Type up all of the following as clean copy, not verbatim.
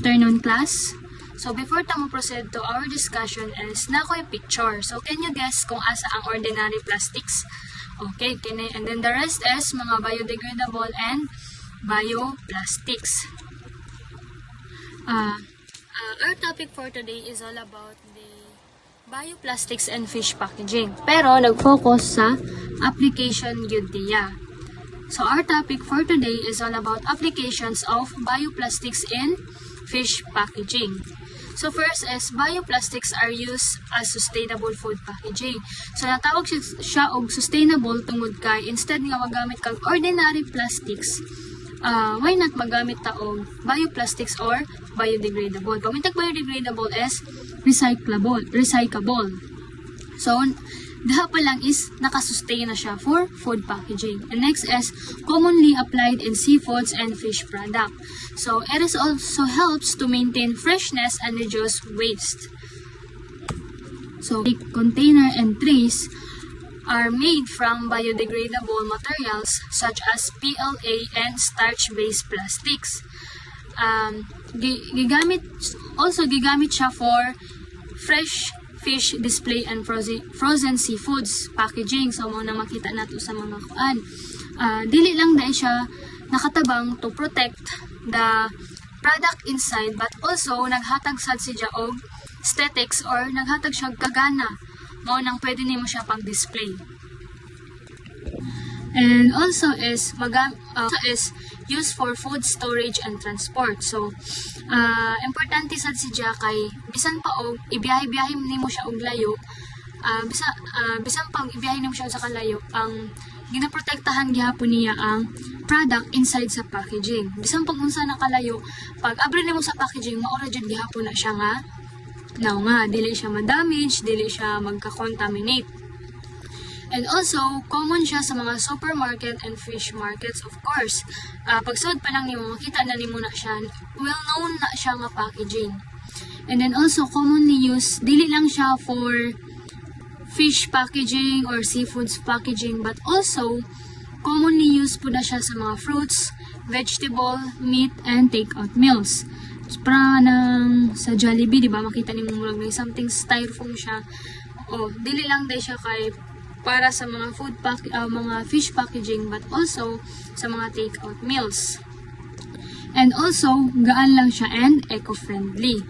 Afternoon class. So before ta mo proceed to our discussion is na ko yung picture. So can you guess kung asa ang ordinary plastics? Okay, and then the rest is mga biodegradable and bioplastics. Our topic for today is all about the bioplastics and fish packaging. Pero nag-focus sa application yun diya. So our topic for today is all about applications of bioplastics in fish packaging. So first is bioplastics are used as sustainable food packaging. So natawag siya og sustainable tungod kay instead nga magamit kag ordinary plastics, why not magamit ta og bioplastics or biodegradable. Pag biodegradable is recyclable. So daha pa lang is nakasustain na siya for food packaging. And next is commonly applied in seafoods and fish product. So it is also helps to maintain freshness and reduce waste. So the container and trays are made from biodegradable materials such as PLA and starch-based plastics. Gigamit siya for fresh fish display and frozen seafoods packaging. So mo na makita nato sa mga kuan. Dili lang dahil siya nakatabang to protect the product inside, but also naghatag sad siya og aesthetics or naghatag siya kagana mo nang pwede nimo siya pang display. And also is used for food storage and transport. So importante sad siya kay bisan pa og ibiyahe nimo siya og layo, bisan pang ibiyahe nimo siya sa kalayo, ang ginaprotektahan gyapon niya ang product inside sa packaging. Bisan pag unsa na kalayo, pag abri nimo sa packaging, maura jud gyapon na siya nga dili siya ma-damage, dili siya magka-contaminate. And also, common siya sa mga supermarket and fish markets, of course. Pagsud pa lang nimo, makita na nimo na siya, well-known na siya nga packaging. And then also, commonly used, dili lang siya for fish packaging or seafoods packaging, but also, commonly used po na siya sa mga fruits, vegetable, meat, and take-out meals. Para nang sa Jollibee, di ba, makita nimo murag may something styrofoam siya. Dili lang dahil siya kay para sa mga mga fish packaging, but also sa mga take-out meals. And also, gaan lang siya and eco-friendly.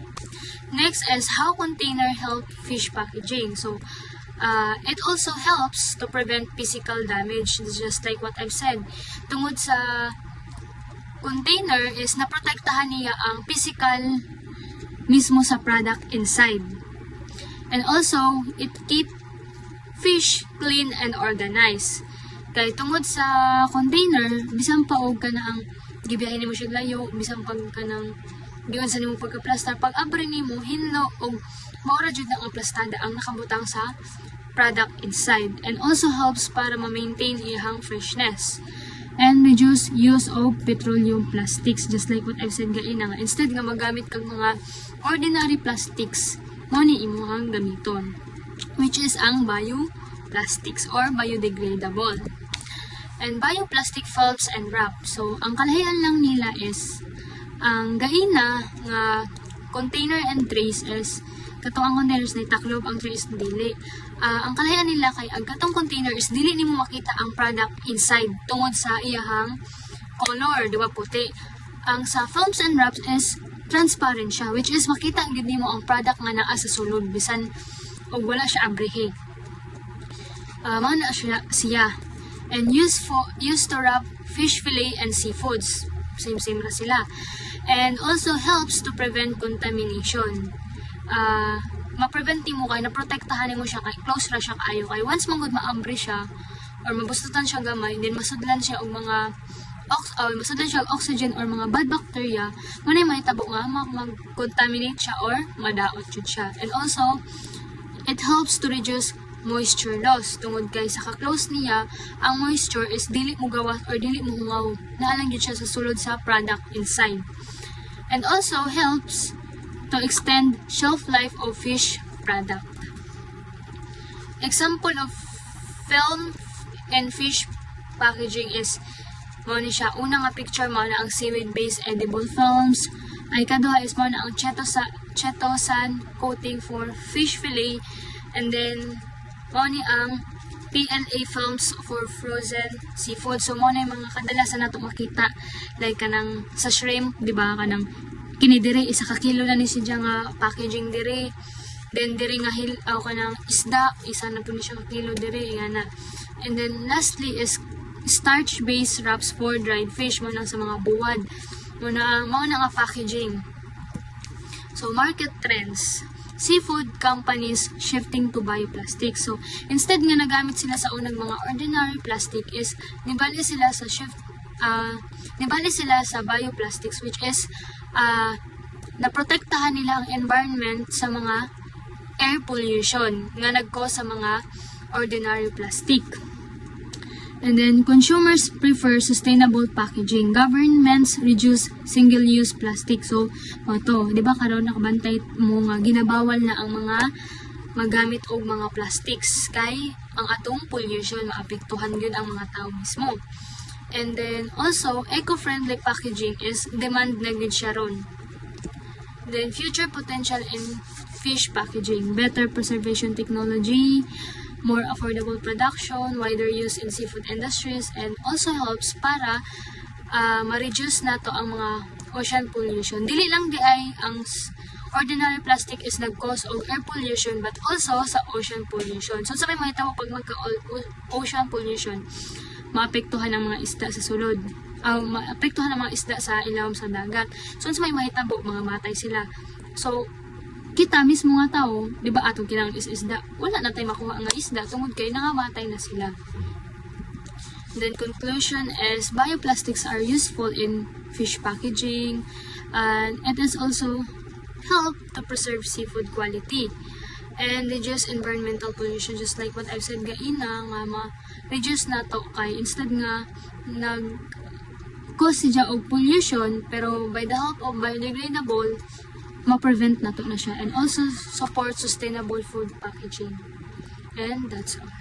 Next is how container help fish packaging. So, it also helps to prevent physical damage, just like what I've said. Tungod sa container is naprotektahan niya ang physical mismo sa product inside. And also, it keep fish clean and organized. Kay tungod sa container, bisan pa og kanang gibiyahin nimo siya layo, bisan pag kanang giun sa nimo pagka-plaster, pag abri nimo hinlo og maura jud ang aplastada ang nakabutang sa product inside, and also helps para ma-maintain iyang freshness and reduce use of petroleum plastics, just like what I've said gaina nga instead nga magamit kag mga ordinary plastics mo ni imuhang gamiton, which is ang bioplastics or biodegradable. And bioplastic felts and wrap. So, ang kalahian lang nila is ang gaina nga container and trays is katong ang containers na itaklob, ang trays dili. Ang kalahian nila kay ang katong container is dili nimo makita ang product inside tungod sa iyahang color, di ba, puti. Ang sa films and wraps is transparent siya, which is makita gid nimo ang product nga naa sa sulod bisan og wala siya abrihe. Mao na siya. And used to wrap fish fillet and seafoods. Same na sila. And also helps to prevent contamination. Ma-prevent mo kay naprotektahan mo siya kay close ra siya kaayo kay once magud maambre siya or mabustutan siya gamay, then masudlan siya og mga oxygen or mga bad bacteria, manay mahitabo nga mag-contaminate siya or madaot jud siya. And also it helps to reduce moisture loss tungod kay sa ka-close niya ang moisture is dili mo gawas or dili mo hungaw, naalang jud siya sa sulod sa product inside. And also helps to extend shelf life of fish product. Example of film and fish packaging is mo ni siya una nga picture mo na ang seaweed based edible films, Ay ikaduha is mo na ang chetosan coating for fish fillet, and then mo ni ang PLA films for frozen seafood. So mo na yung mga kadalasan nato makita like kanang sa shrimp, di ba, kanang kini diri isa ka kilo na ni siya nga packaging diri, then diri nga kanang isda isa na po ni siya ka kilo diri nga na. And then lastly is starch based wraps for dried fish mo na sa mga buwad mo na nga packaging. So market trends, seafood companies shifting to bioplastic. So, instead nga nagamit sila sa unang mga ordinary plastic is nibali sila sa bioplastics, which is naprotektahan nila ang environment sa mga air pollution nga nag-cause sa mga ordinary plastic. And then, consumers prefer sustainable packaging. Governments reduce single-use plastic. So, ito, di ba karon nakabantay mo nga ginabawal na ang mga magamit og mga plastics kay ang atong pollution maapektuhan yun ang mga tao mismo. And then, also, eco-friendly packaging is demand na gid siya ron. Then, future potential in fish packaging, better preservation technology, more affordable production, wider use in seafood industries, and also helps para ma-reduce nato ang mga ocean pollution. Dili lang di ay ang ordinary plastic is nag-cause of air pollution but also sa ocean pollution. So sa may mahitabo pag magka-ocean pollution, maapektuhan ang mga isda sa sulod. Maapektuhan ang mga isda sa ilawom sa dagat. So sa may mahitabo, mga matay sila. So kita mismo nga tao, di ba atong kinahanglan is isda, wala na tayo makuha nga isda tungod kay nangamatay na sila. Then conclusion is bioplastics are useful in fish packaging, and it is also help to preserve seafood quality and reduce environmental pollution, just like what I've said gaina nga ma-reduce na to kay instead nga nag-cause siya og pollution, pero by the help of biodegradable ma-prevent na to na siya, and also support sustainable food packaging. And that's all.